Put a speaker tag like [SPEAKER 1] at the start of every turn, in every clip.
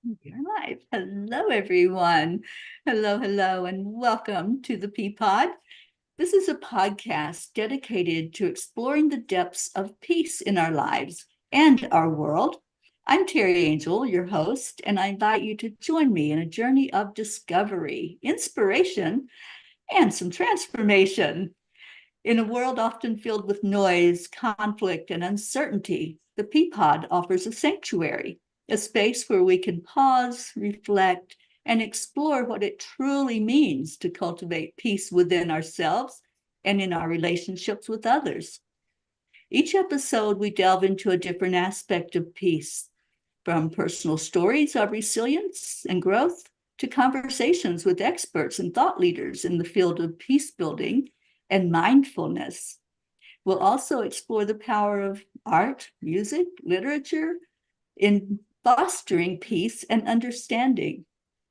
[SPEAKER 1] You're live. Hello, everyone. Hello, and welcome to the Peapod. This is a podcast dedicated to exploring the depths of peace in our lives and our world. I'm Terry Angel, your host, and I invite you to join me in a journey of discovery, inspiration, and some transformation. In a world often filled with noise, conflict, and uncertainty, the Peapod offers a sanctuary, a space where we can pause, reflect, and explore what it truly means to cultivate peace within ourselves and in our relationships with others. Each episode, we delve into a different aspect of peace, from personal stories of resilience and growth to conversations with experts and thought leaders in the field of peace building and mindfulness. We'll also explore the power of art, music, literature in fostering peace and understanding.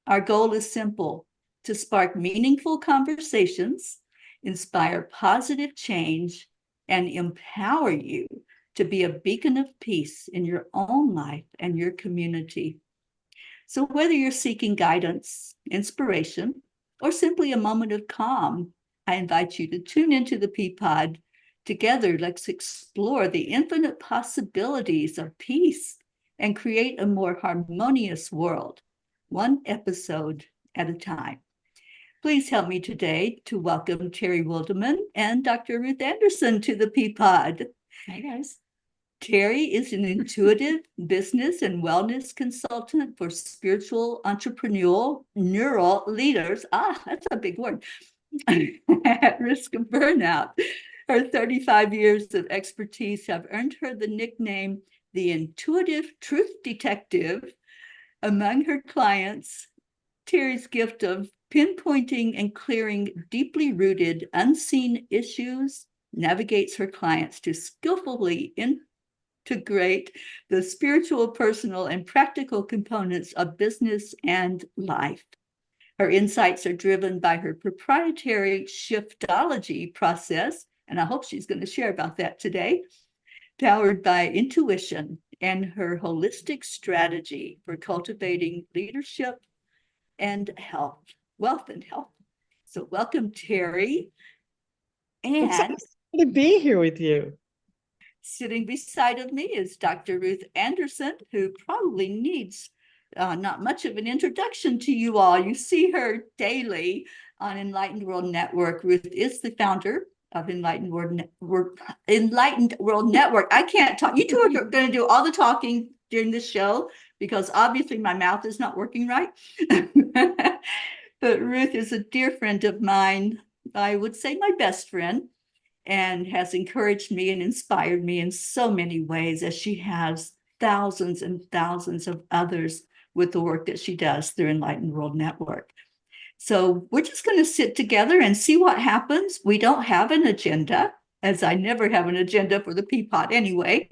[SPEAKER 1] Our goal is simple: to spark meaningful conversations, inspire positive change, and empower you to be a beacon of peace in your own life and your community. So, whether you're seeking guidance, inspiration, or simply a moment of calm, I invite you to tune into the Peapod. Together, let's explore the infinite possibilities of peace and create a more harmonious world, one episode at a time. Please help me today to welcome Terry Wildemann and Dr. Ruth Anderson to the Peapod.
[SPEAKER 2] Hi, guys.
[SPEAKER 1] Terry is an intuitive business and wellness consultant for spiritual entrepreneurial neural leaders. That's a big word. At risk of burnout. Her 35 years of expertise have earned her the nickname the Intuitive Truth Detective. Among her clients, Terry's gift of pinpointing and clearing deeply rooted, unseen issues navigates her clients to skillfully integrate the spiritual, personal, and practical components of business and life. Her insights are driven by her proprietary shiftology process, and I hope she's going to share about that today, powered by intuition and her holistic strategy for cultivating leadership and health, wealth and health. So welcome, Terry.
[SPEAKER 2] I'm so
[SPEAKER 1] And
[SPEAKER 2] excited to be here with you.
[SPEAKER 1] sitting beside of me is Dr. Ruth Anderson, who probably needs not much of an introduction to you all. You see her daily on Enlightened World Network. Ruth is the founder of Enlightened World Network. I can't talk. You two are going to do all the talking during this show because obviously my mouth is not working right. But Ruth is a dear friend of mine. I would say my best friend, and has encouraged me and inspired me in so many ways, as she has thousands and thousands of others with the work that she does through Enlightened World Network. So we're just going to sit together and see what happens. We don't have an agenda, as I never have an agenda for the Peapod anyway,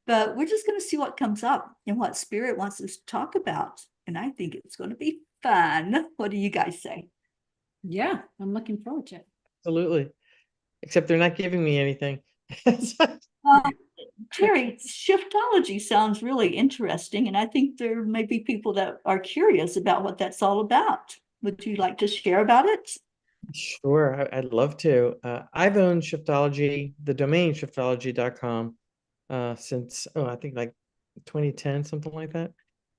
[SPEAKER 1] but we're just going to see what comes up and what Spirit wants us to talk about. And I think it's going to be fun. What do you guys say?
[SPEAKER 2] Yeah, I'm looking forward to it.
[SPEAKER 3] Absolutely. Except they're not giving me anything.
[SPEAKER 1] Terry, shiftology sounds really interesting, and I think there may be people that are curious about what that's all about. Would you like to share about it?
[SPEAKER 3] Sure, I'd love to. I've owned Shiftology, the domain shiftology.com, since, I think like 2010, something like that.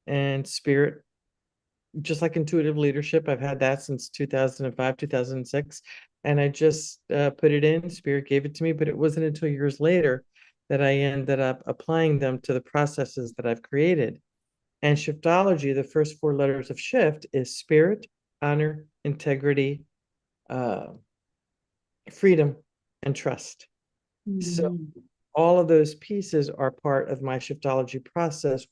[SPEAKER 3] And Spirit, just like intuitive leadership, I've had that since 2005, 2006. And I just put it in, Spirit gave it to me, but it wasn't until years later that I ended up applying them to the processes that I've created. And Shiftology, the first four letters of Shift is spirit, honor, integrity, freedom, and trust. So all of those pieces are part of my Shiftology process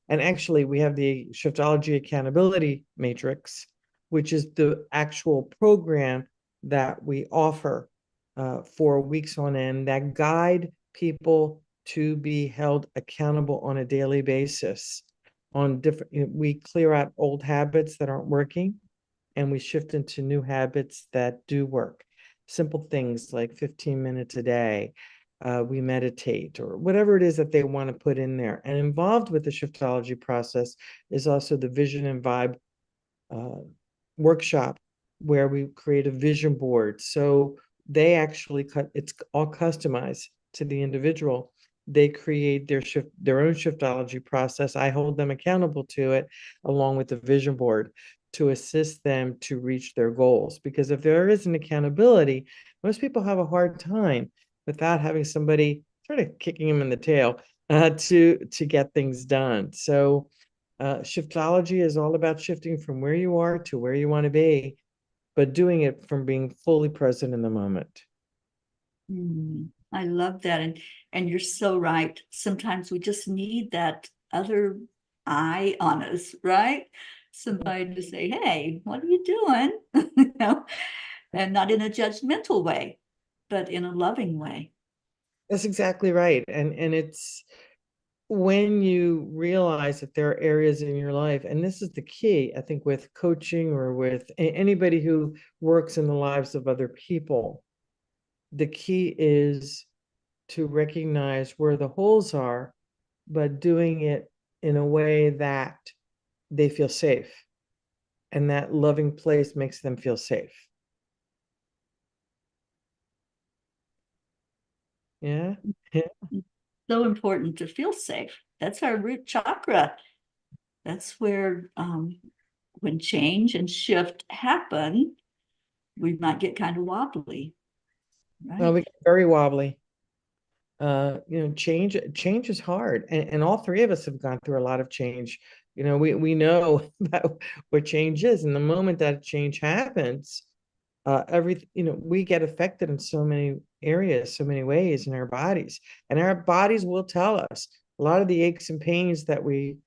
[SPEAKER 3] and actually we have the Shiftology accountability matrix, which is the actual program that we offer for weeks on end that guide people to be held accountable on a daily basis on different, we clear out old habits that aren't working and we shift into new habits that do work. Simple things like 15 minutes a day, we meditate, or whatever it is that they want to put in there. And involved with the shiftology process is also the vision and vibe workshop, where we create a vision board. So they actually it's all customized to the individual. They create their own shiftology process. I hold them accountable to it, along with the vision board, to assist them to reach their goals. Because if there isn't accountability, most people have a hard time without having somebody sort of kicking them in the tail to get things done. So shiftology is all about shifting from where you are to where you want to be, but doing it from being fully present in the moment.
[SPEAKER 1] I love that. And you're so right. Sometimes we just need that other eye on us, right? Somebody to say, hey, what are you doing? You know, and not in a judgmental way, but in a loving way.
[SPEAKER 3] That's exactly right. And it's when you realize that there are areas in your life, and this is the key, I think, with coaching or with anybody who works in the lives of other people, the key is to recognize where the holes are, but doing it in a way that they feel safe, and that loving place makes them feel safe. Yeah.
[SPEAKER 1] So important to feel safe. That's our root chakra. That's where when change and shift happen, we might get kind of wobbly,
[SPEAKER 3] Well, we
[SPEAKER 1] right?
[SPEAKER 3] get very wobbly. Change is hard, and all three of us have gone through a lot of change. We know about what change is, and the moment that change happens, we get affected in so many areas, so many ways in our bodies, and our bodies will tell us. A lot of the aches and pains that we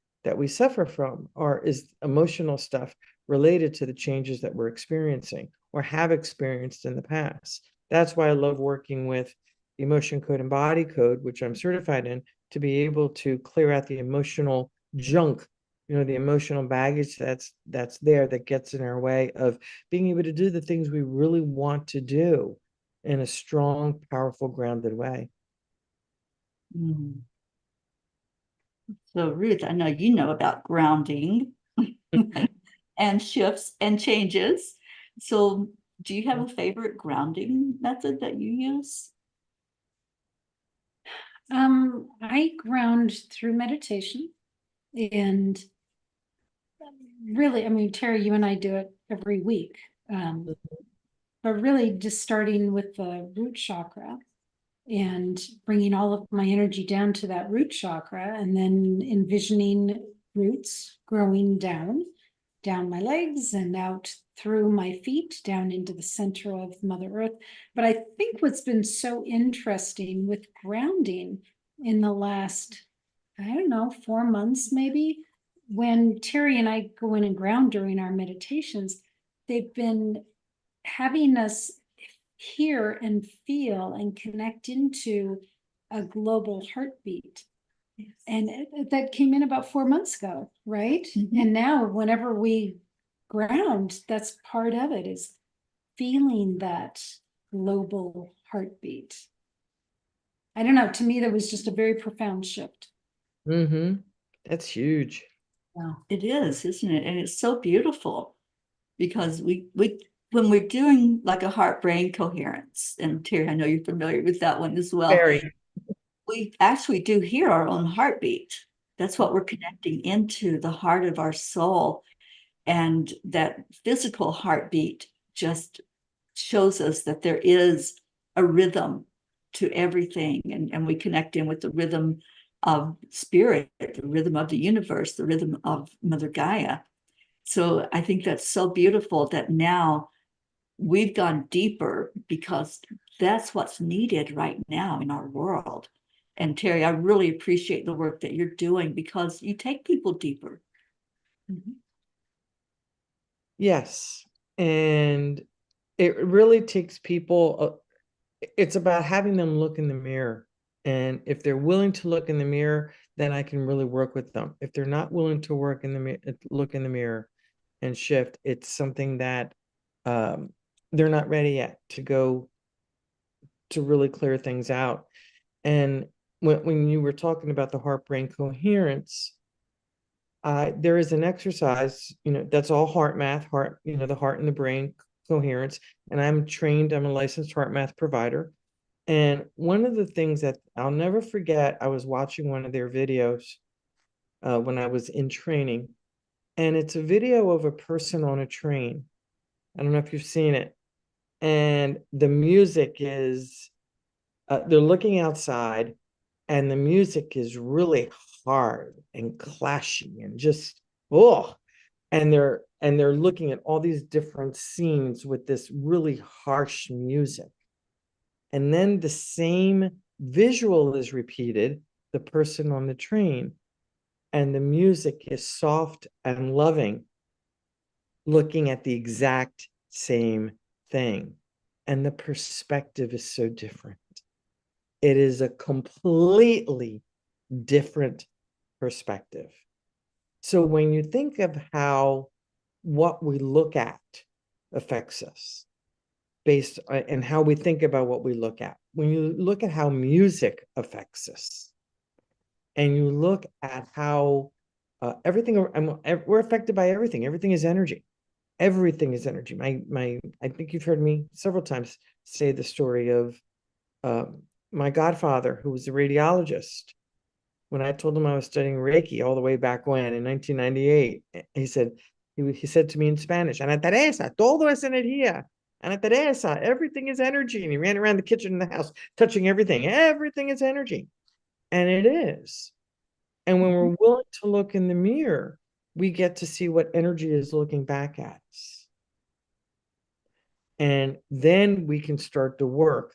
[SPEAKER 3] suffer from is emotional stuff related to the changes that we're experiencing or have experienced in the past. That's why I love working with the emotion code and body code, which I'm certified in, to be able to clear out the emotional junk, the emotional baggage that's there, that gets in our way of being able to do the things we really want to do in a strong, powerful, grounded way.
[SPEAKER 1] Mm. So, Ruth, I know you know about grounding and shifts and changes. So, do you have a favorite grounding method that you use?
[SPEAKER 2] I ground through meditation, and really, I mean, Terry, you and I do it every week. But really just starting with the root chakra and bringing all of my energy down to that root chakra, and then envisioning roots growing down my legs and out through my feet down into the center of Mother Earth. But I think what's been so interesting with grounding in the last, I don't know, 4 months maybe, when Terry and I go in and ground during our meditations, they've been having us hear and feel and connect into a global heartbeat. Yes. And that came in about 4 months ago, right? Mm-hmm. And now whenever we ground, that's part of it, is feeling that global heartbeat. I don't know, to me, that was just a very profound shift.
[SPEAKER 3] Mm-hmm. That's huge.
[SPEAKER 1] Wow. It is, isn't it? And it's so beautiful, because we when we're doing like a heart-brain coherence, and Terry, I know you're familiar with that one as well.
[SPEAKER 3] Very.
[SPEAKER 1] We actually do hear our own heartbeat. That's what we're connecting into, the heart of our soul. And that physical heartbeat just shows us that there is a rhythm to everything. And we connect in with the rhythm of spirit, the rhythm of the universe, the rhythm of Mother Gaia. So I think that's so beautiful that now we've gone deeper, because that's what's needed right now in our world. And Terry, I really appreciate the work that you're doing, because you take people deeper.
[SPEAKER 3] Mm-hmm. Yes. And it really takes people, it's about having them look in the mirror. And if they're willing to look in the mirror, then I can really work with them. If they're not willing to look in the mirror and shift, it's something that they're not ready yet to go to really clear things out. And when you were talking about the heart-brain coherence, there is an exercise, that's all heart math, the heart and the brain coherence. And I'm a licensed heart math provider. And one of the things that I'll never forget, I was watching one of their videos when I was in training, and it's a video of a person on a train. I don't know if you've seen it. And the music is, they're looking outside, and the music is really hard and clashy and just, oh, and they're looking at all these different scenes with this really harsh music. And then the same visual is repeated, the person on the train, and the music is soft and loving, looking at the exact same thing. And the perspective is so different. It is a completely different perspective. So when you think of how what we look at affects us, based on and how we think about what we look at, when you look at how music affects us, and you look at how everything, we're affected by everything. Everything is energy. Everything is energy. I think you've heard me several times say the story of my godfather, who was a radiologist. When I told him I was studying Reiki all the way back when, in 1998, he said to me in Spanish, Ana Teresa, todo es energía. Ana Teresa, everything is energy. And he ran around the kitchen in the house, touching everything. Everything is energy. And it is. And when we're willing to look in the mirror, we get to see what energy is looking back at us. And then we can start to work,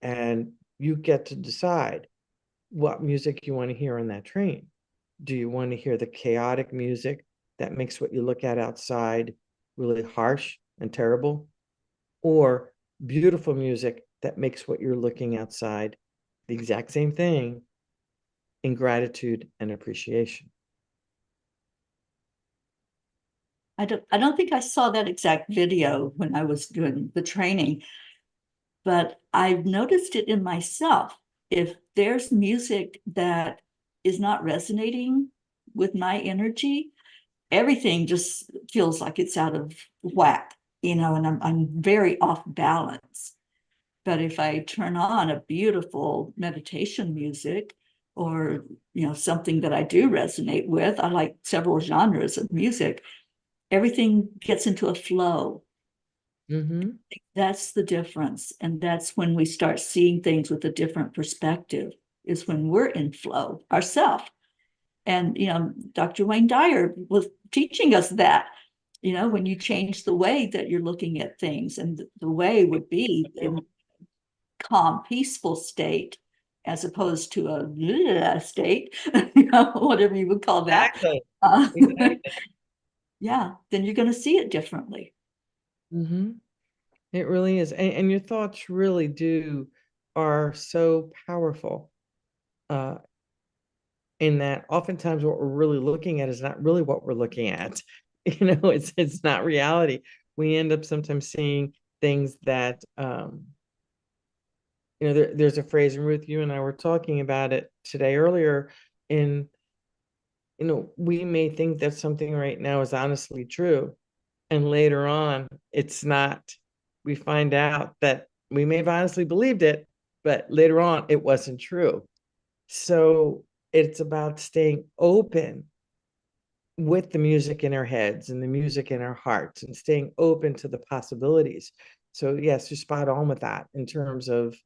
[SPEAKER 3] and you get to decide what music you want to hear on that train. Do you want to hear the chaotic music that makes what you look at outside really harsh and terrible? Or beautiful music that makes what you're looking outside the exact same thing in gratitude and appreciation?
[SPEAKER 1] I don't think I saw that exact video when I was doing the training, but I've noticed it in myself. If there's music that is not resonating with my energy, everything just feels like it's out of whack, and I'm very off balance. But if I turn on a beautiful meditation music, or something that I do resonate with, I like several genres of music, everything gets into a flow.
[SPEAKER 3] Mm-hmm.
[SPEAKER 1] That's the difference. And that's when we start seeing things with a different perspective, is when we're in flow ourselves. And, Dr. Wayne Dyer was teaching us that, when you change the way that you're looking at things, and the way would be in calm, peaceful state, as opposed to a state, whatever you would call that.
[SPEAKER 3] Exactly. Exactly.
[SPEAKER 1] Yeah, then you're going to see it differently.
[SPEAKER 3] Mm-hmm. It really is. And your thoughts really are so powerful, in that oftentimes what we're really looking at is not really what we're looking at. It's not reality. We end up sometimes seeing things that, there's a phrase, and Ruth, you and I were talking about it today earlier, we may think that something right now is honestly true, and later on it's not. We find out that we may have honestly believed it, but later on it wasn't true. So it's about staying open with the music in our heads and the music in our hearts, and staying open to the possibilities. So yes, you're spot on with that, in terms of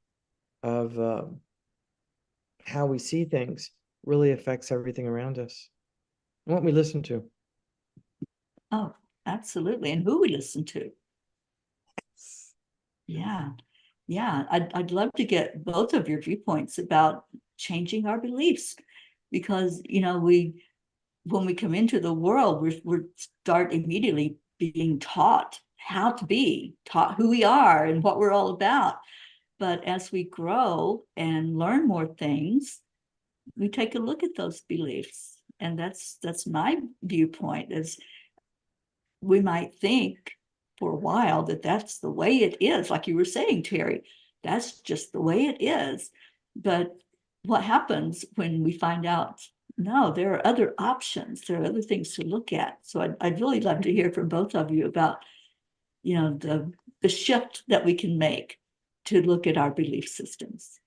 [SPEAKER 3] how we see things really affects everything around us, and what we listen to.
[SPEAKER 1] Oh, absolutely. And who we listen to. Yeah. Yeah. I'd love to get both of your viewpoints about changing our beliefs, because, when we come into the world, we start immediately being taught how to be, taught who we are and what we're all about. But as we grow and learn more things, we take a look at those beliefs. And that's my viewpoint, is we might think for a while that that's the way it is. Like you were saying, Terry, that's just the way it is. But what happens when we find out, no, there are other options, there are other things to look at. So I'd really love to hear from both of you about, the shift that we can make to look at our belief systems.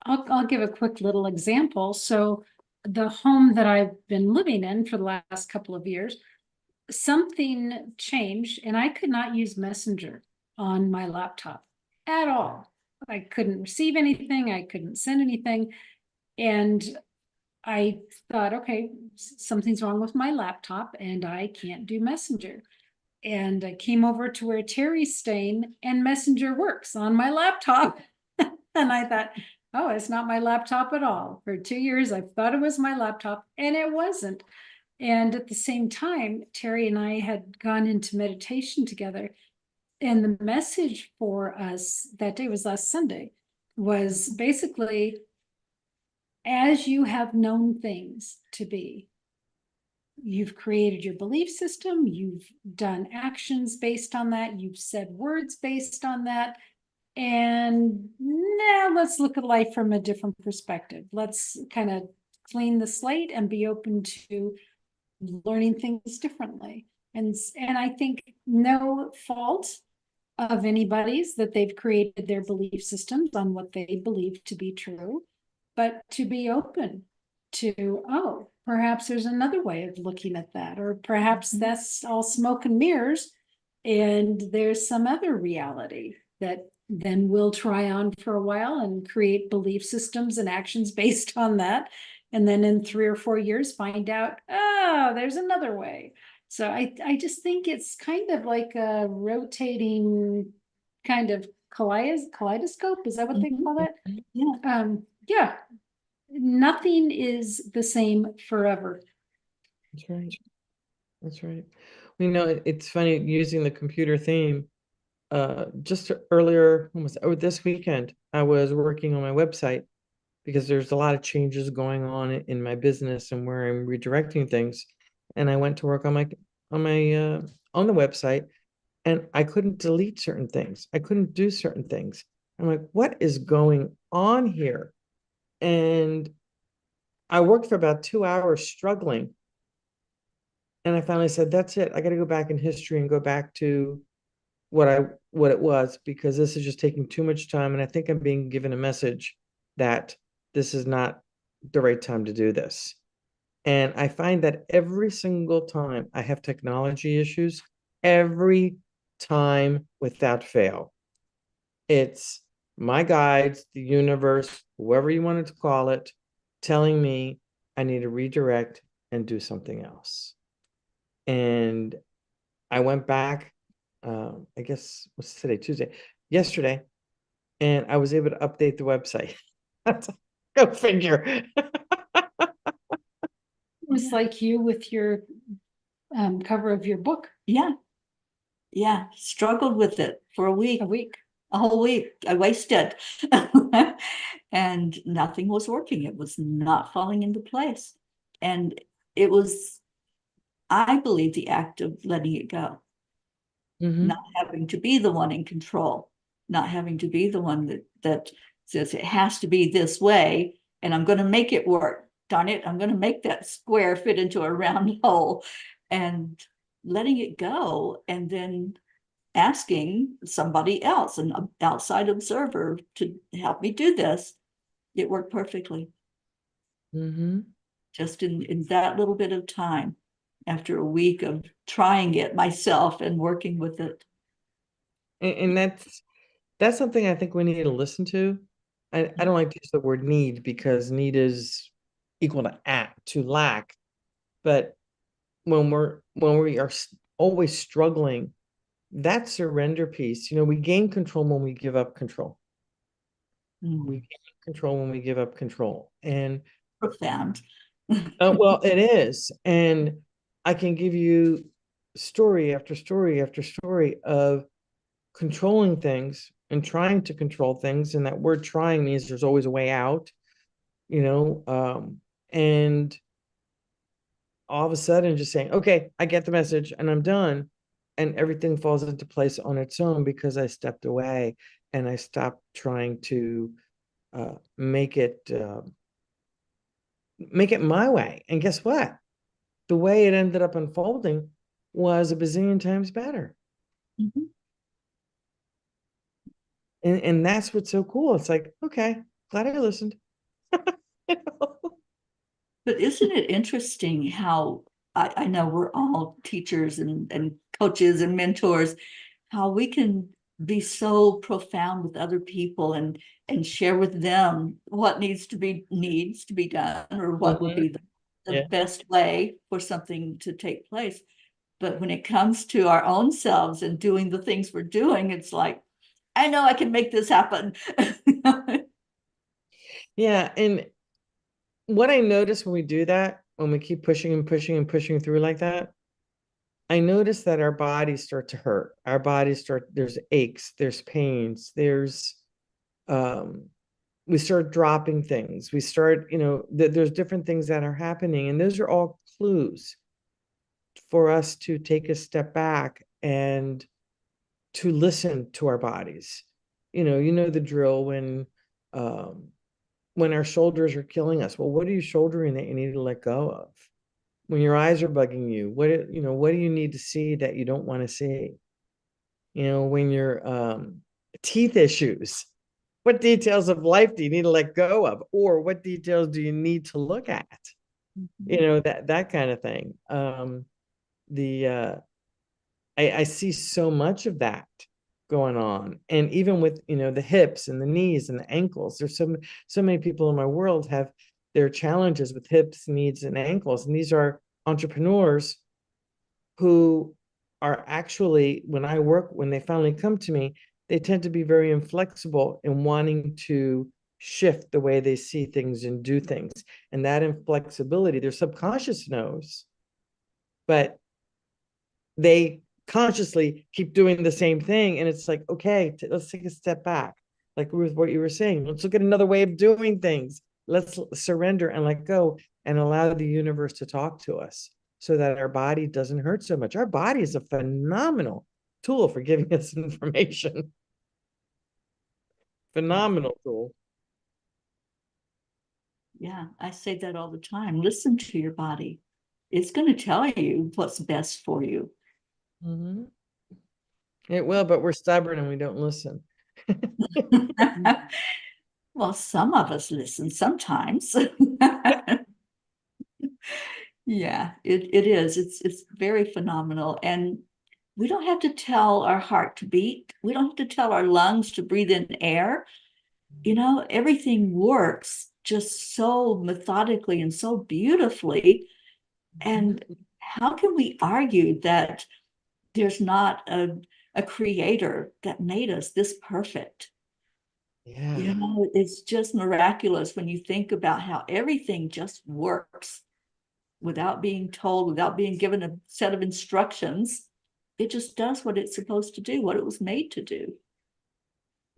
[SPEAKER 2] I'll give a quick little example. So the home that I've been living in for the last couple of years, something changed and I could not use Messenger on my laptop at all. I couldn't receive anything. I couldn't send anything. And I thought, okay, something's wrong with my laptop and I can't do Messenger. And I came over to where Terry's staying and Messenger works on my laptop. And I thought, oh, it's not my laptop at all. For 2 years, I thought it was my laptop and it wasn't. And at the same time, Terry and I had gone into meditation together. And the message for us that day was last Sunday was basically, as you have known things to be, you've created your belief system, you've done actions based on that, you've said words based on that. And now let's look at life from a different perspective. Let's kind of clean the slate and be open to learning things differently. And I think no fault of anybody's that they've created their belief systems on what they believe to be true, but to be open to, oh, perhaps there's another way of looking at that, or perhaps that's all smoke and mirrors and there's some other reality that then we'll try on for a while and create belief systems and actions based on that. And then in 3 or 4 years, find out, oh, there's another way. So I just think it's kind of like a rotating kind of kaleidoscope. Is that what they call it?
[SPEAKER 1] Yeah.
[SPEAKER 2] Yeah. Nothing is the same forever.
[SPEAKER 3] That's right. That's right. It's funny using the computer theme. Just earlier, this weekend, I was working on my website because there's a lot of changes going on in my business and where I'm redirecting things. And I went to work on the website, and I couldn't delete certain things. I couldn't do certain things. I'm like, what is going on here? And I worked for about 2 hours struggling. And I finally said, that's it. I got to go back in history and go back to what it was, because this is just taking too much time. And I think I'm being given a message that this is not the right time to do this. And I find that every single time I have technology issues, every time without fail, it's my guides, the universe, whoever you wanted to call it, telling me I need to redirect and do something else. And I went back, I guess, what's today? Tuesday, yesterday, and I was able to update the website. Go figure.
[SPEAKER 2] It was like you with your cover of your book.
[SPEAKER 1] Yeah, struggled with it for a week. A whole week. I wasted. And nothing was working. It was not falling into place. And it was, I believe, the act of letting it go. Not having to be the one in control, not having to be the one that says it has to be this way, and I'm going to make it work. Darn it, I'm going to make that square fit into a round hole, and letting it go, and then asking somebody else, an outside observer, to help me do this. It worked perfectly. Just in that little bit of time, after a week of trying it myself and working with it.
[SPEAKER 3] And that's something I think we need to listen to. I don't like to use the word need, because need is equal to lack. But when we are always struggling, that surrender piece, we gain control when we give up control. We gain control when we give up control. And
[SPEAKER 1] profound.
[SPEAKER 3] Well, it is. And I can give you story after story after story of controlling things and trying to control things. And that word trying means there's always a way out, and all of a sudden just saying, okay, I get the message and I'm done. And everything falls into place on its own, because I stepped away and I stopped trying to make it my way. And guess what? The way it ended up unfolding was a bazillion times better.
[SPEAKER 1] Mhm.
[SPEAKER 3] And that's what's so cool. It's like, okay, glad I listened. You know?
[SPEAKER 1] But isn't it interesting how I know we're all teachers and coaches and mentors, how we can be so profound with other people and share with them what needs to be done, or what would
[SPEAKER 3] Mhm.
[SPEAKER 1] be the
[SPEAKER 3] Yeah.
[SPEAKER 1] best way for something to take place. But when it comes to our own selves and doing the things we're doing, it's like, I know I can make this happen.
[SPEAKER 3] Yeah. And what I notice when we do that, when we keep pushing and pushing and pushing through like that, I notice that our bodies start to hurt. Our bodies start, there's aches, there's pains, um, we start dropping things. We start, there's different things that are happening. And those are all clues for us to take a step back and to listen to our bodies. The drill when our shoulders are killing us. Well, what are you shouldering that you need to let go of? When your eyes are bugging you, what do you need to see that you don't want to see? When your teeth issues, what details of life do you need to let go of, or what details do you need to look at? That kind of thing. The I see so much of that going on. And even with, the hips and the knees and the ankles, there's so many people in my world have their challenges with hips, knees, and ankles. And these are entrepreneurs who are actually, when they finally come to me, they tend to be very inflexible in wanting to shift the way they see things and do things. And that inflexibility, their subconscious knows, but they consciously keep doing the same thing. And it's like, okay, let's take a step back. Like Ruth, what you were saying, let's look at another way of doing things. Let's surrender and let go and allow the universe to talk to us so that our body doesn't hurt so much. Our body is a phenomenal tool for giving us information. Phenomenal tool.
[SPEAKER 1] Yeah, I say that all the time. Listen to your body. It's going to tell you what's best for you.
[SPEAKER 3] Mm-hmm. It will, but we're stubborn and we don't listen.
[SPEAKER 1] Well, some of us listen sometimes. Yeah, it is. It's very phenomenal. And we don't have to tell our heart to beat. We don't have to tell our lungs to breathe in air. Everything works just so methodically and so beautifully. And how can we argue that there's not a creator that made us this perfect?
[SPEAKER 3] Yeah.
[SPEAKER 1] It's just miraculous when you think about how everything just works without being told, without being given a set of instructions. It just does what it's supposed to do, what it was made to do.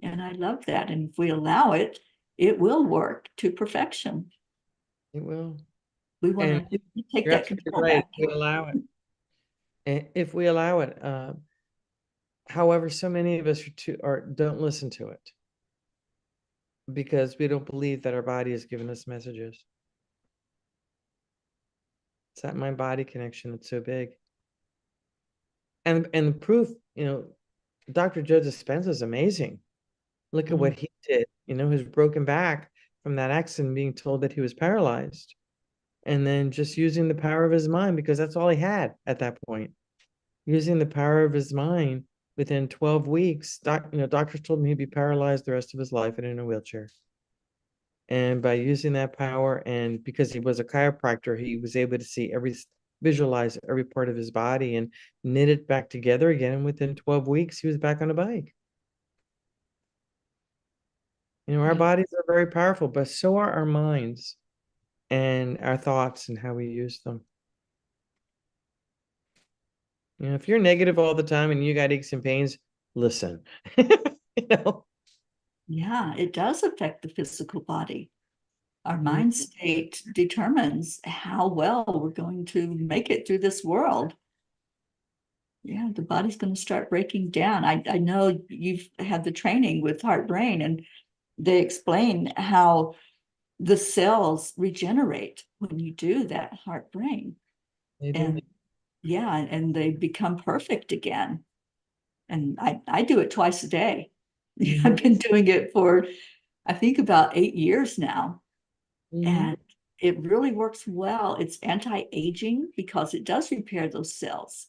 [SPEAKER 1] And I love that. And if we allow it, it will work to perfection.
[SPEAKER 3] It will.
[SPEAKER 1] We want
[SPEAKER 3] And
[SPEAKER 1] to take
[SPEAKER 3] you're
[SPEAKER 1] that
[SPEAKER 3] absolutely
[SPEAKER 1] control
[SPEAKER 3] right.
[SPEAKER 1] back.
[SPEAKER 3] If we allow it. If we allow it, however, so many of us don't listen to it because we don't believe that our body has given us messages. It's that mind body connection that's so big. And the proof, Dr. Joe Dispenza is amazing. Look at what he did, his broken back from that accident, being told that he was paralyzed, and then just using the power of his mind, because that's all he had at that point. Using the power of his mind, within 12 weeks, doctors told him he'd be paralyzed the rest of his life and in a wheelchair. And by using that power, and because he was a chiropractor, he was able to visualize every part of his body and knit it back together again. And within 12 weeks, he was back on a bike. Our bodies are very powerful, but so are our minds and our thoughts and how we use them. If you're negative all the time and you got aches and pains, listen.
[SPEAKER 1] Yeah, it does affect the physical body. Our
[SPEAKER 3] Mhm.
[SPEAKER 1] mind state determines how well we're going to make it through this world. Yeah, the body's going to start breaking down. I know you've had the training with heart brain, and they explain how the cells regenerate when you do that heart brain.
[SPEAKER 3] They do.
[SPEAKER 1] And yeah, and they become perfect again. And I do it twice a day.
[SPEAKER 3] Mhm.
[SPEAKER 1] I've been doing it for, I think, about 8 years now.
[SPEAKER 3] Mhm.
[SPEAKER 1] And it really works well. It's anti-aging because it does repair those cells.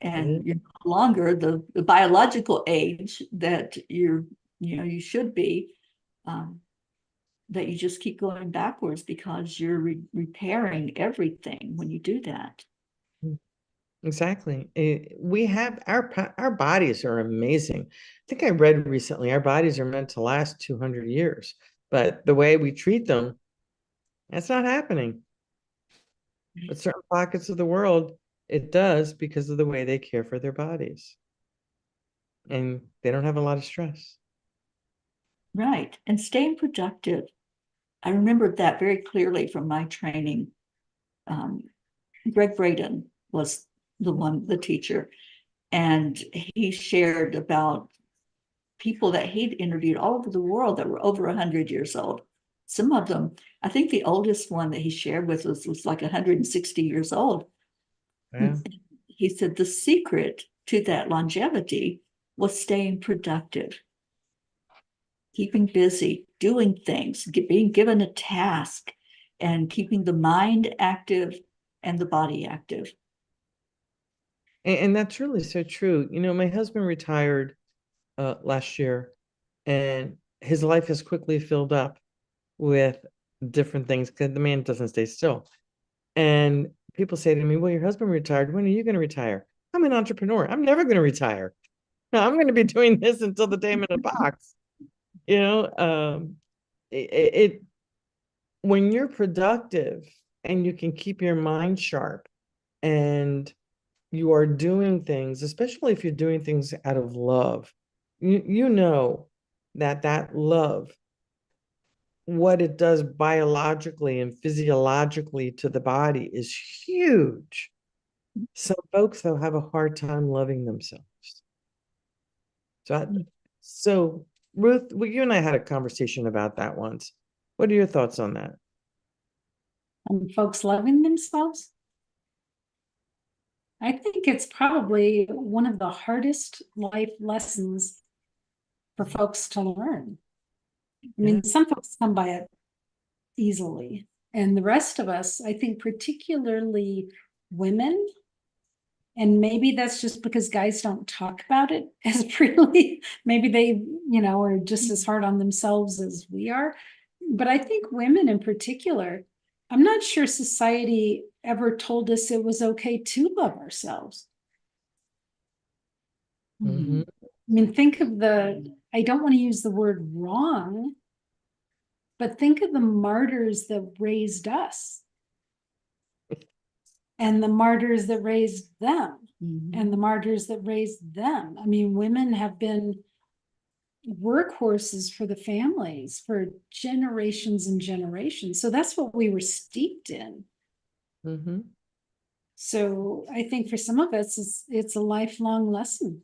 [SPEAKER 3] Yeah.
[SPEAKER 1] And you're no longer the biological age that you should be, um, that you just keep going backwards because you're repairing everything when you do that.
[SPEAKER 3] Exactly. We have our bodies are amazing. I think I read recently our bodies are meant to last 200 years, but the way we treat them, that's not happening. But certain pockets of the world, it does because of the way they care for their bodies. And they don't have a lot of stress.
[SPEAKER 1] Right. And staying productive. I remembered that very clearly from my training. Um, Greg Braden was the teacher, and he shared about people that he'd interviewed all over the world that were over 100 years old. Some of them, I think the oldest one that he shared with us was like 160 years old.
[SPEAKER 3] Yeah.
[SPEAKER 1] He said the secret to that longevity was staying productive, keeping busy, doing things, being given a task, and keeping the mind active and the body active.
[SPEAKER 3] And that's really so true. You know, my husband retired last year, and his life has quickly filled up with different things because the man doesn't stay still. And people say to me, well, your husband retired. When are you going to retire? I'm an entrepreneur. I'm never going to retire. No, I'm going to be doing this until the day I'm in a box. You know, it when you're productive and you can keep your mind sharp and you are doing things, especially if you're doing things out of love, you know that love, what it does biologically and physiologically to the body is huge. Some folks, though, have a hard time loving themselves. So, so Ruth, well, you and I had a conversation about that once. What are your thoughts on that?
[SPEAKER 2] Folks loving themselves. I think it's probably one of the hardest life lessons for folks to learn. I
[SPEAKER 3] Yeah.
[SPEAKER 2] mean, some folks come by it easily, and the rest of us, I think, particularly women, and maybe that's just because guys don't talk about it as freely. Maybe they, are just as hard on themselves as we are. But I think women in particular, I'm not sure society ever told us it was okay to love ourselves.
[SPEAKER 3] Mm-hmm.
[SPEAKER 2] I mean, think of I don't want to use the word wrong, but think of the martyrs that raised us and the martyrs that raised them and the martyrs that raised them. I mean, women have been workhorses for the families for generations and generations. So that's what we were steeped in.
[SPEAKER 3] Mm-hmm.
[SPEAKER 2] So I think for some of us, it's a lifelong lesson,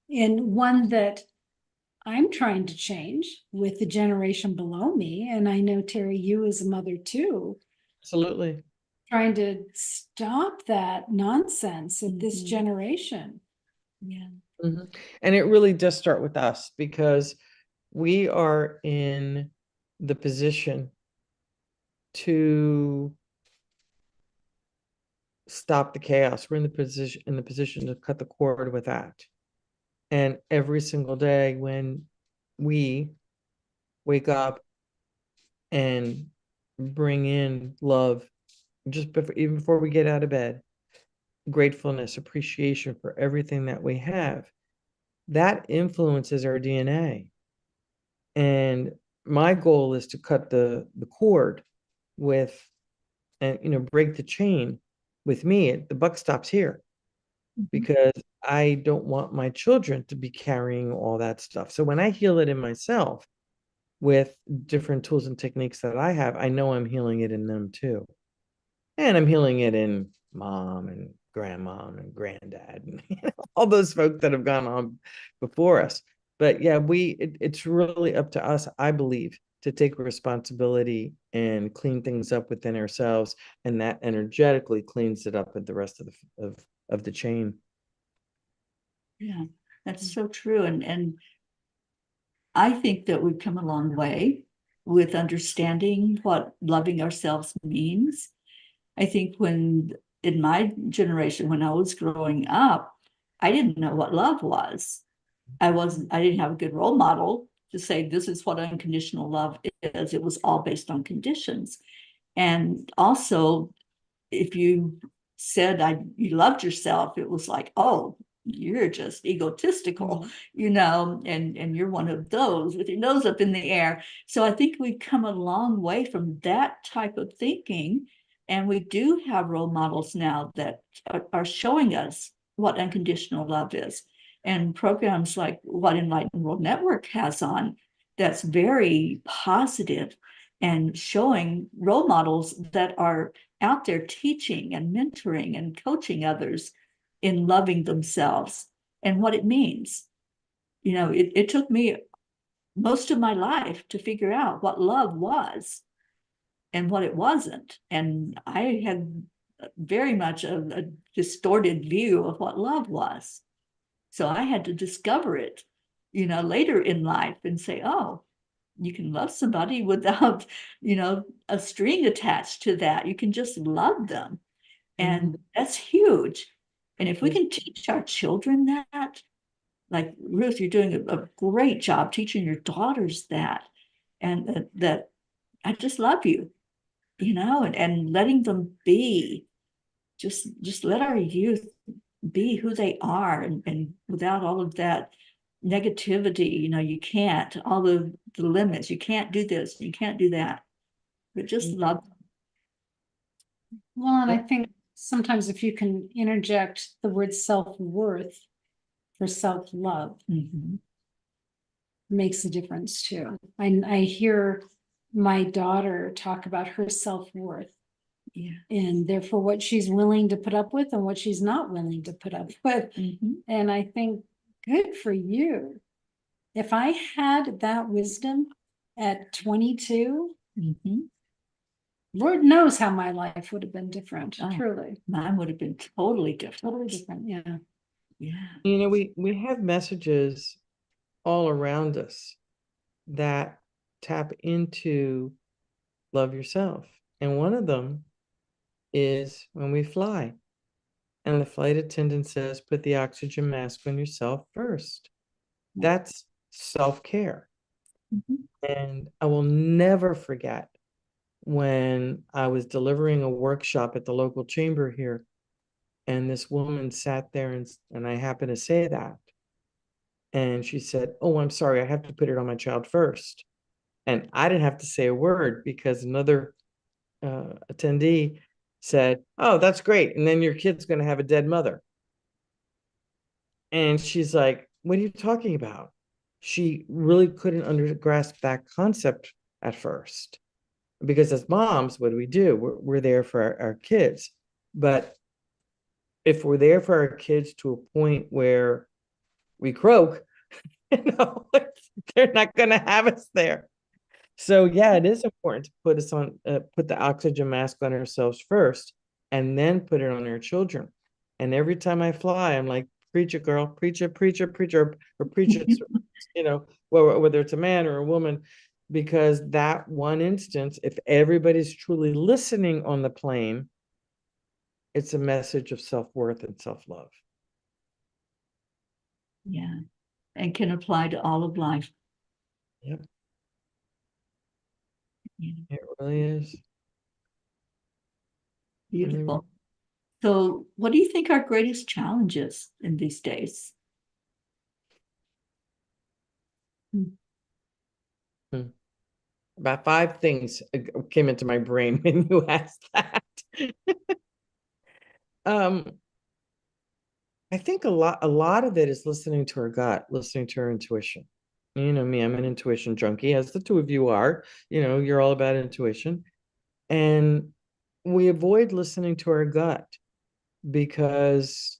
[SPEAKER 2] and one that I'm trying to change with the generation below me. And I know, Terry, you as a mother too,
[SPEAKER 3] Absolutely.
[SPEAKER 2] trying to stop that nonsense of this generation.
[SPEAKER 1] Yeah.
[SPEAKER 3] Mm-hmm. And it really does start with us because we are in the position to stop the chaos. We're in the position to cut the cord with that. And every single day when we wake up and bring in love, just before, even before we get out of bed, gratefulness, appreciation for everything that we have, that influences our DNA. And my goal is to cut the cord with, and break the chain with me. The buck stops here because I don't want my children to be carrying all that stuff. So when I heal it in myself with different tools and techniques that I have, I know I'm healing it in them too. And I'm healing it in mom and grandmom and granddad and all those folks that have gone on before us. But yeah, it's really up to us, I believe, to take responsibility and clean things up within ourselves, and that energetically cleans it up with the rest of the chain.
[SPEAKER 1] Yeah, that's so true. And I think that we've come a long way with understanding what loving ourselves means. I think in my generation, when I was growing up, I didn't know what love was. I didn't have a good role model to say this is what unconditional love is. It was all based on conditions. And also, if you said you loved yourself, it was like, oh, you're just egotistical, and you're one of those with your nose up in the air. So I think we've come a long way from that type of thinking. And we do have role models now that are showing us what unconditional love is. And programs like what Enlightened World Network has on, that's very positive and showing role models that are out there teaching and mentoring and coaching others in loving themselves and what it means. It took me most of my life to figure out what love was and what it wasn't. And I had very much a distorted view of what love was. So I had to discover it, later in life and say, oh, you can love somebody without, a string attached to that. You can just love them. And that's huge. And if we can teach our children that, like Ruth, you're doing a great job teaching your daughters that, and that I just love you, and letting them be, just let our youth be who they are, and without all of that negativity, you can't, all the limits, you can't do this, you can't do that, but just love them.
[SPEAKER 2] Well, and I think sometimes if you can interject the word self-worth for self-love, makes a difference too. I hear my daughter talk about her self-worth.
[SPEAKER 1] Yeah.
[SPEAKER 2] And therefore what she's willing to put up with and what she's not willing to put up with. And I think, good for you. If I had that wisdom at 22, Lord knows how my life would have been different. Truly,
[SPEAKER 1] mine would have been totally different.
[SPEAKER 2] Totally different. Yeah.
[SPEAKER 1] Yeah.
[SPEAKER 3] We have messages all around us that tap into love yourself. And one of them is when we fly. And the flight attendant says, put the oxygen mask on yourself first. That's self-care. And I will never forget when I was delivering a workshop at the local chamber here, and this woman sat there and I happened to say that. And she said, oh, I'm sorry, I have to put it on my child first. And I didn't have to say a word because another attendee said, oh, that's great. And then your kid's going to have a dead mother. And she's like, what are you talking about? She really couldn't grasp that concept at first. Because as moms, what do? We're there for our kids. But if we're there for our kids to a point where we croak, they're not going to have us there. So yeah, it is important to put the oxygen mask on ourselves first, and then put it on our children. And every time I fly, I'm like, preach it, girl, preach it, preach it, preach it, or preach it, whether it's a man or a woman, because that one instance, if everybody's truly listening on the plane, it's a message of self-worth and self-love.
[SPEAKER 1] Yeah. And can apply to all of life.
[SPEAKER 3] Yep. It really is.
[SPEAKER 1] Beautiful. So what do you think our greatest challenges in these days?
[SPEAKER 3] About 5 things came into my brain when you asked that. I think a lot of it is listening to our gut, listening to our intuition. You know me, I'm an intuition junkie, as the two of you are. You're all about intuition. And we avoid listening to our gut because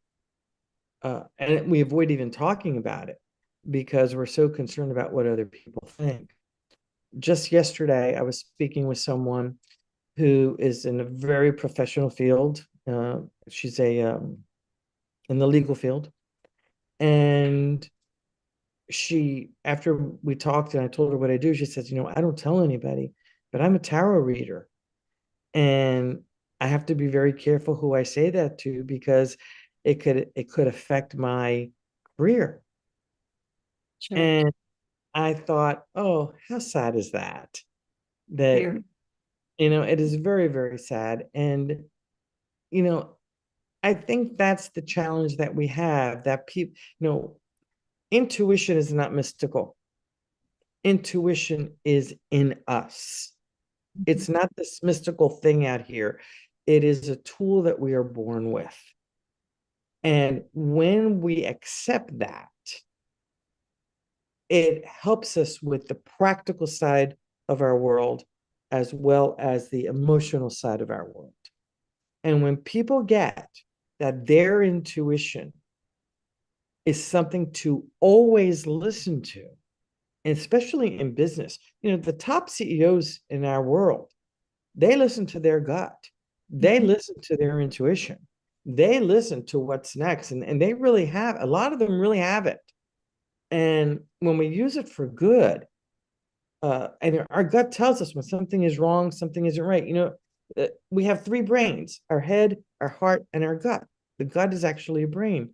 [SPEAKER 3] and we avoid even talking about it because we're so concerned about what other people think. Just yesterday, I was speaking with someone who is in a very professional field. She's in the legal field. And she, after we talked and I told her what I do, she says, I don't tell anybody, but I'm a tarot reader. And I have to be very careful who I say that to, because it could affect my career.
[SPEAKER 2] Sure.
[SPEAKER 3] And I thought, oh, how sad is that? That,
[SPEAKER 1] Very.
[SPEAKER 3] it is very, very sad. And, I think that's the challenge that we have, that people, intuition is not mystical. Intuition is in us. It's not this mystical thing out here. It is a tool that we are born with. And when we accept that, it helps us with the practical side of our world as well as the emotional side of our world. And when people get that their intuition is something to always listen to, and especially in business, the top CEOs in our world, they listen to their gut. They listen to their intuition. They listen to what's next. And they really have, a lot of them really have it. And when we use it for good, and our gut tells us when something is wrong, something isn't right. We have three brains: our head, our heart, and our gut. The gut is actually a brain.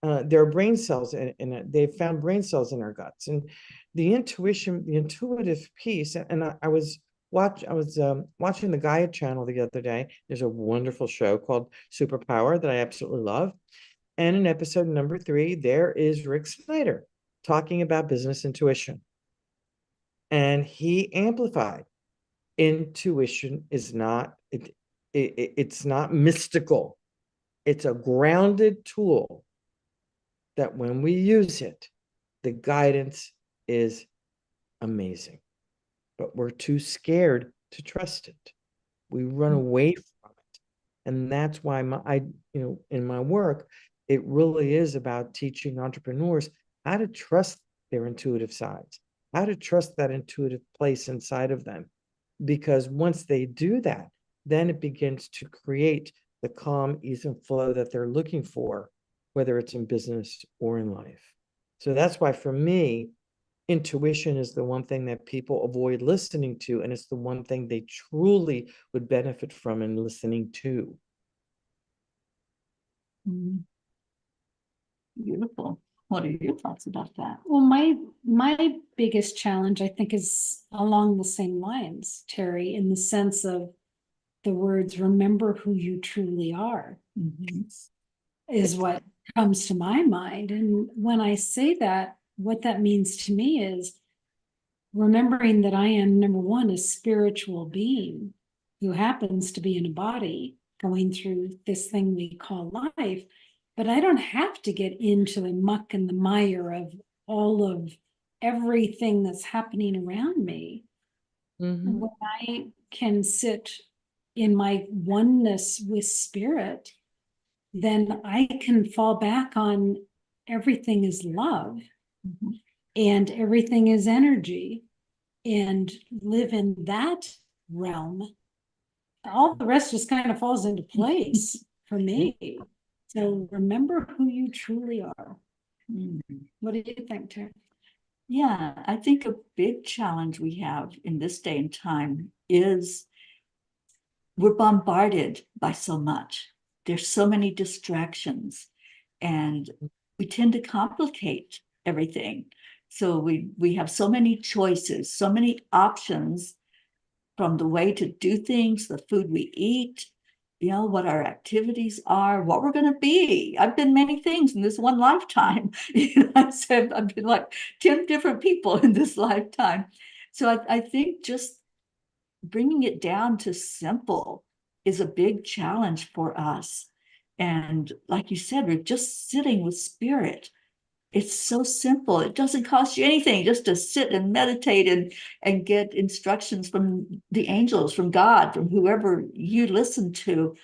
[SPEAKER 3] There are brain cells in it. They've found brain cells in our guts. And the intuition, the intuitive piece, and I was watching the Gaia channel the other day. There's a wonderful show called Superpower that I absolutely love. And in episode number 3, there is Rick Snyder talking about business intuition. And he amplified. Intuition is not, it's not mystical. It's a grounded tool that when we use it, the guidance is amazing. But we're too scared to trust it. We run away from it. And that's why in my work, it really is about teaching entrepreneurs how to trust their intuitive sides, how to trust that intuitive place inside of them. Because once they do that, then it begins to create the calm, ease, and flow that they're looking for, whether it's in business or in life. So that's why, for me, intuition is the one thing that people avoid listening to, and it's the one thing they truly would benefit from in listening to.
[SPEAKER 1] Beautiful. What are your thoughts about that?
[SPEAKER 2] Well, my biggest challenge, I think, is along the same lines, Terry, in the sense of the words "remember who you truly are" is what comes to my mind. And when I say that, what that means to me is remembering that I am, number one, a spiritual being who happens to be in a body going through this thing we call life. But I don't have to get into the muck and the mire of all of everything that's happening around me. When I can sit in my oneness with spirit, then I can fall back on everything is love and everything is energy, and live in that realm. All the rest just kind of falls into place for me. So remember who you truly are. What do you think, Terry?
[SPEAKER 1] Yeah, I think a big challenge we have in this day and time is we're bombarded by so much. There's so many distractions, and we tend to complicate everything. So we have so many choices, so many options, from the way to do things, the food we eat, what our activities are, what we're going to be. I've been many things in this one lifetime. I said I've been like 10 different people in this lifetime. So I think just bringing it down to simple is a big challenge for us. And like you said, we're just sitting with spirit. It's so simple. It doesn't cost you anything just to sit and meditate and get instructions from the angels, from God, from whoever you listen to.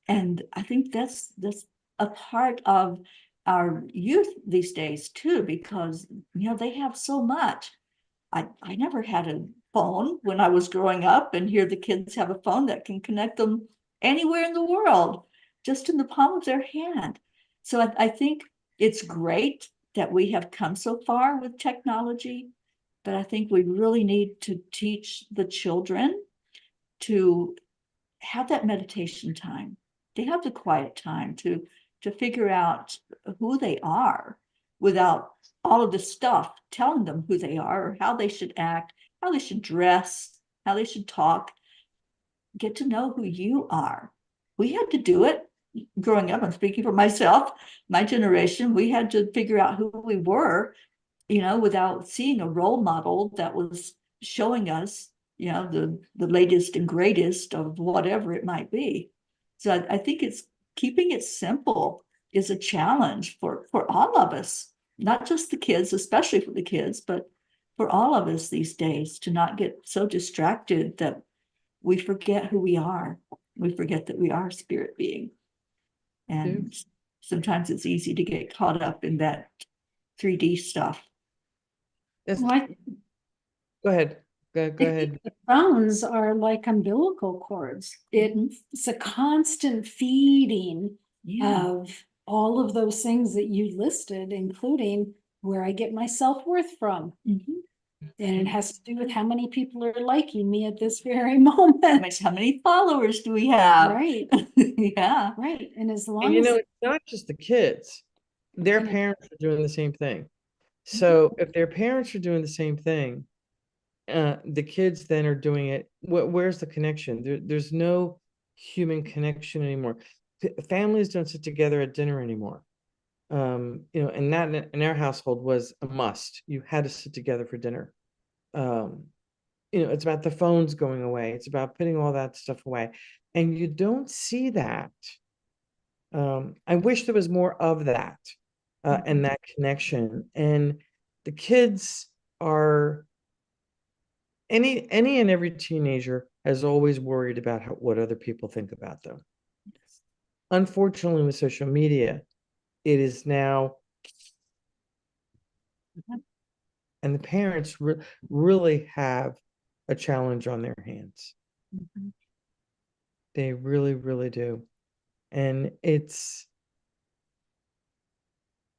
[SPEAKER 1] And I think that's a part of our youth these days too, because they have so much. I never had a phone when I was growing up, and here the kids have a phone that can connect them anywhere in the world, just in the palm of their hand. So I think it's great that we have come so far with technology, but I think we really need to teach the children to have that meditation time. They have the quiet time to figure out who they are without all of the stuff telling them who they are, or how they should act, how they should dress, how they should talk. Get to know who you are. We had to do it growing up. I'm speaking for myself, my generation. We had to figure out who we were, without seeing a role model that was showing us, the latest and greatest of whatever it might be. So I think it's keeping it simple is a challenge for all of us, not just the kids, especially for the kids, but for all of us these days, to not get so distracted that we forget who we are. We forget that we are a spirit being. And sometimes it's easy to get caught up in that 3D stuff.
[SPEAKER 2] Well,
[SPEAKER 3] Go ahead. Go
[SPEAKER 2] I
[SPEAKER 3] ahead.
[SPEAKER 2] think the phones are like umbilical cords. It's a constant feeding of all of those things that you listed, including where I get my self-worth from. And it has to do with how many people are liking me at this very moment.
[SPEAKER 1] How many followers do we have?
[SPEAKER 2] Right.
[SPEAKER 1] Yeah.
[SPEAKER 2] Right. And as long
[SPEAKER 3] And
[SPEAKER 2] as
[SPEAKER 3] it's not just the kids, their
[SPEAKER 2] I know.
[SPEAKER 3] parents are doing the same thing. So if their parents are doing the same thing, the kids then are doing it. Where's the connection? There's no human connection anymore. Families don't sit together at dinner anymore. And that in our household was a must. You had to sit together for dinner. It's about the phones going away. It's about putting all that stuff away. And you don't see that. I wish there was more of that, and that connection. And the kids are any and every teenager has always worried about what other people think about them. Unfortunately, with social media, it is now, and the parents really have a challenge on their hands. They really, really do. And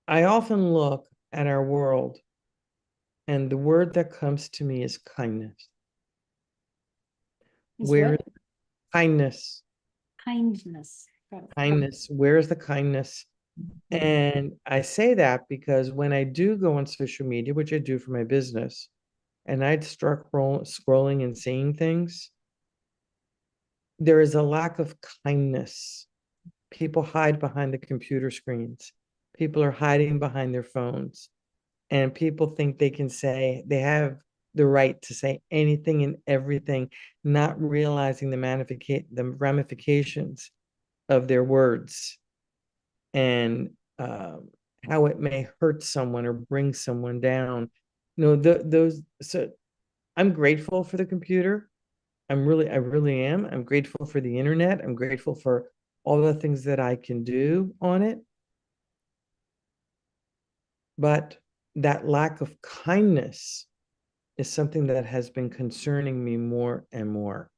[SPEAKER 3] I often look at our world, and the word that comes to me is kindness. Where kindness?
[SPEAKER 2] Kindness.
[SPEAKER 3] Kindness. Where's the kindness? And I say that because when I do go on social media, which I do for my business, and I'd start scrolling and seeing things, there is a lack of kindness. People hide behind the computer screens. People are hiding behind their phones. And people think they have the right to say anything and everything, not realizing the ramifications of their words, and how it may hurt someone or bring someone down. So I'm grateful for the computer. I really am. I'm grateful for the internet. I'm grateful for all the things that I can do on it. But that lack of kindness is something that has been concerning me more and more,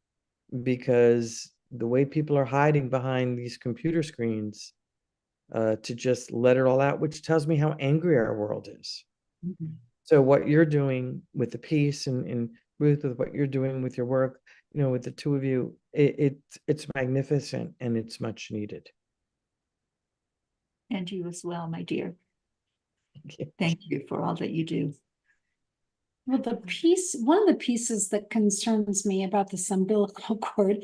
[SPEAKER 3] because the way people are hiding behind these computer screens, to just let it all out, which tells me how angry our world is. So what you're doing with the peace, and Ruth, with what you're doing with your work, with the two of you, it's magnificent, and it's much needed.
[SPEAKER 1] And you as well, my dear. Thank you for all that you do.
[SPEAKER 2] Well, one of the pieces that concerns me about this umbilical cord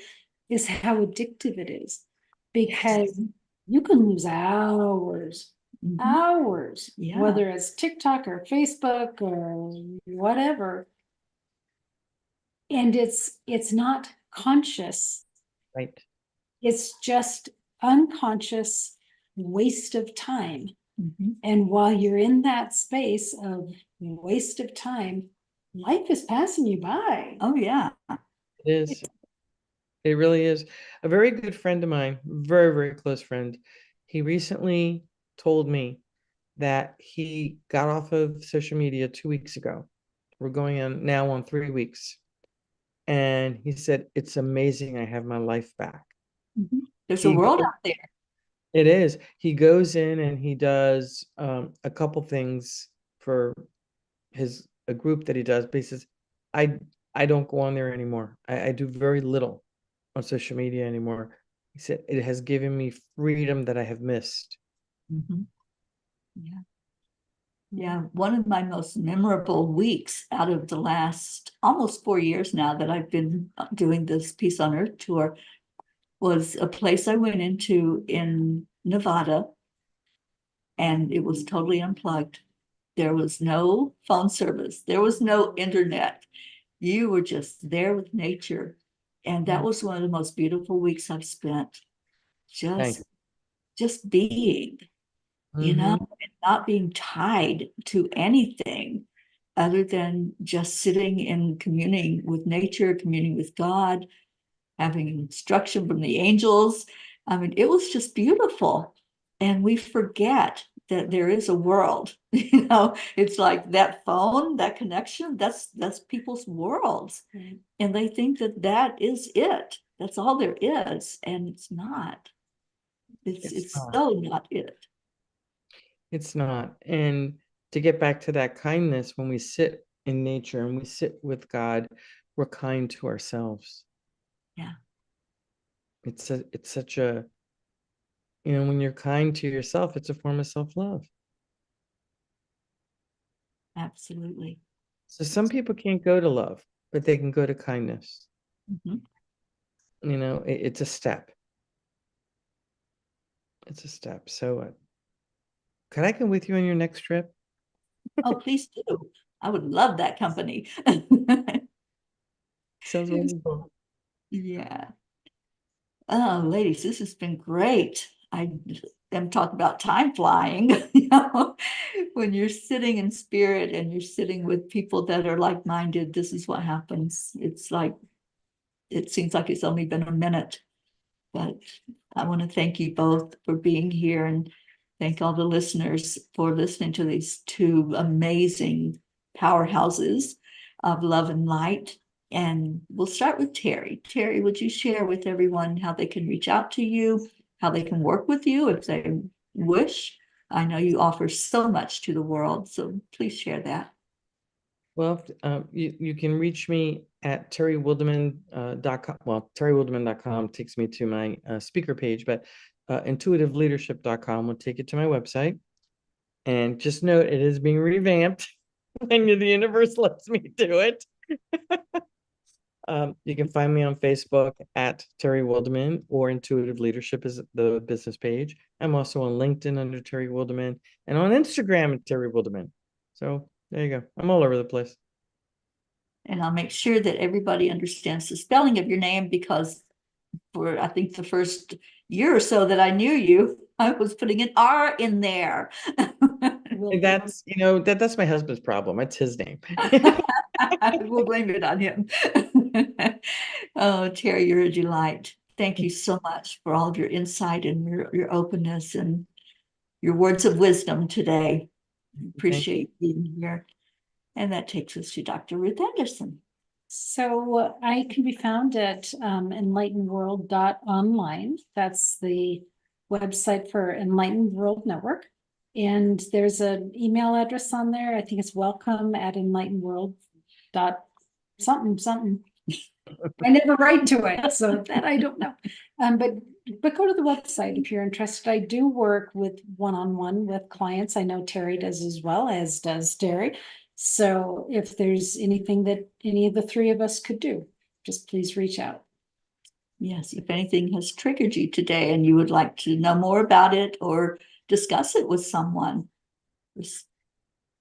[SPEAKER 2] is how addictive it is, because you can lose hours, whether it's TikTok or Facebook or whatever. And it's not conscious.
[SPEAKER 3] Right.
[SPEAKER 2] It's just unconscious waste of time. And while you're in that space of waste of time, life is passing you by.
[SPEAKER 1] Oh, yeah.
[SPEAKER 3] It is. It really is. A very good friend of mine, very, very close friend, he recently told me that he got off of social media 2 weeks ago. We're going on now on 3 weeks. And he said, it's amazing. I have my life back.
[SPEAKER 1] There's a world out there.
[SPEAKER 3] It is. He goes in and he does a couple things for a group that he does. But he says, I don't go on there anymore. I do very little on social media anymore. He said, it has given me freedom that I have missed.
[SPEAKER 1] Yeah. Yeah, one of my most memorable weeks out of the last almost 4 years now that I've been doing this Peace on Earth tour was a place I went into in Nevada, and it was totally unplugged. There was no phone service. There was no internet. You were just there with nature. And that was one of the most beautiful weeks I've spent. Just being, you know, and not being tied to anything other than just sitting and communing with nature, communing with God, having instruction from the angels. I mean, it was just beautiful. And we forget that there is a world. You know, it's like that phone, that connection, that's people's worlds. And they think that that is it. That's all there is. And it's not. It's
[SPEAKER 3] not.
[SPEAKER 1] so not it.
[SPEAKER 3] It's not. And to get back to that kindness, when we sit in nature and we sit with God, we're kind to ourselves.
[SPEAKER 1] Yeah.
[SPEAKER 3] It's such a, when you're kind to yourself, it's a form of self-love.
[SPEAKER 1] Absolutely.
[SPEAKER 3] So some people can't go to love, but they can go to kindness. It's a step. It's a step. So could I come with you on your next trip?
[SPEAKER 1] Oh, please do. I would love that company.
[SPEAKER 3] Sounds wonderful.
[SPEAKER 1] Yeah. Oh, ladies, this has been great. I am talking about time flying. When you're sitting in spirit and you're sitting with people that are like-minded, this is what happens. It's like, it seems like it's only been a minute, but I want to thank you both for being here and thank all the listeners for listening to these two amazing powerhouses of love and light. And we'll start with Terry. Terry, would you share with everyone how they can reach out to you, how they can work with you if they wish? I know you offer so much to the world, so please share that.
[SPEAKER 3] Well, you can reach me at terrywildemann.com. Well, terrywildemann.com takes me to my speaker page, but intuitiveleadership.com will take it to my website. And just note, it is being revamped when the universe lets me do it. You can find me on Facebook at Terry Wildemann, or Intuitive Leadership is the business page. I'm also on LinkedIn under Terry Wildemann, and on Instagram at Terry Wildemann. So there you go. I'm all over the place.
[SPEAKER 1] And I'll make sure that everybody understands the spelling of your name, because for I think the first year or so that I knew you, I was putting an R in there.
[SPEAKER 3] That's that's my husband's problem. It's his name.
[SPEAKER 1] We'll blame it on him. Oh, Terry, you're a delight. Thank you so much for all of your insight and your openness and your words of wisdom today. Appreciate being here. And that takes us to Dr. Ruth Anderson.
[SPEAKER 2] So I can be found at enlightenedworld.online. That's the website for Enlightened World Network. And there's an email address on there. I think it's welcome@enlightenedworld.something. I never write to it, so that I don't know. But go to the website if you're interested. I do work with one-on-one with clients. I know Terry does as well, as does Terry. So if there's anything that any of the three of us could do, just please reach out.
[SPEAKER 1] Yes, if anything has triggered you today and you would like to know more about it or discuss it with someone, just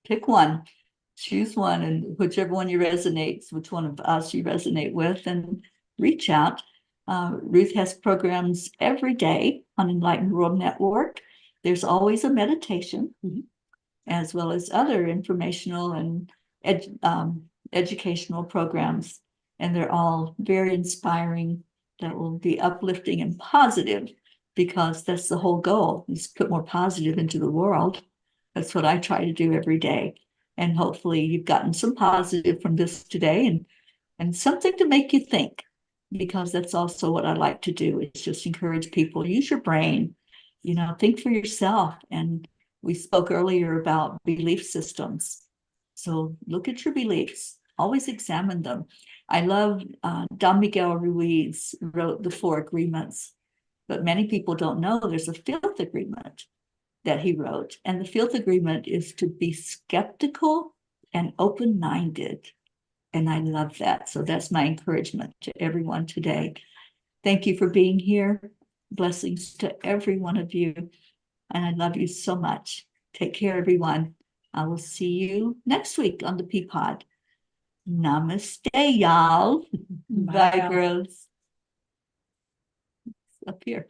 [SPEAKER 1] pick one, choose one, and whichever one you resonates, which one of us you resonate with, and reach out. Ruth has programs every day on Enlightened World Network. There's always a meditation, as well as other informational and educational programs. And they're all very inspiring, that will be uplifting and positive, because that's the whole goal, is put more positive into the world. That's what I try to do every day. And hopefully you've gotten some positive from this today and something to make you think, because that's also what I like to do, is just encourage people, use your brain, think for yourself. And we spoke earlier about belief systems. So look at your beliefs, always examine them. I love Don Miguel Ruiz wrote the 4 Agreements, but many people don't know there's a 5th agreement that he wrote. And the 5th agreement is to be skeptical and open-minded. And I love that. So that's my encouragement to everyone today. Thank you for being here. Blessings to every one of you. And I love you so much. Take care, everyone. I will see you next week on the Peapod. Namaste, y'all. Bye,
[SPEAKER 2] y'all.
[SPEAKER 1] girls. Up here.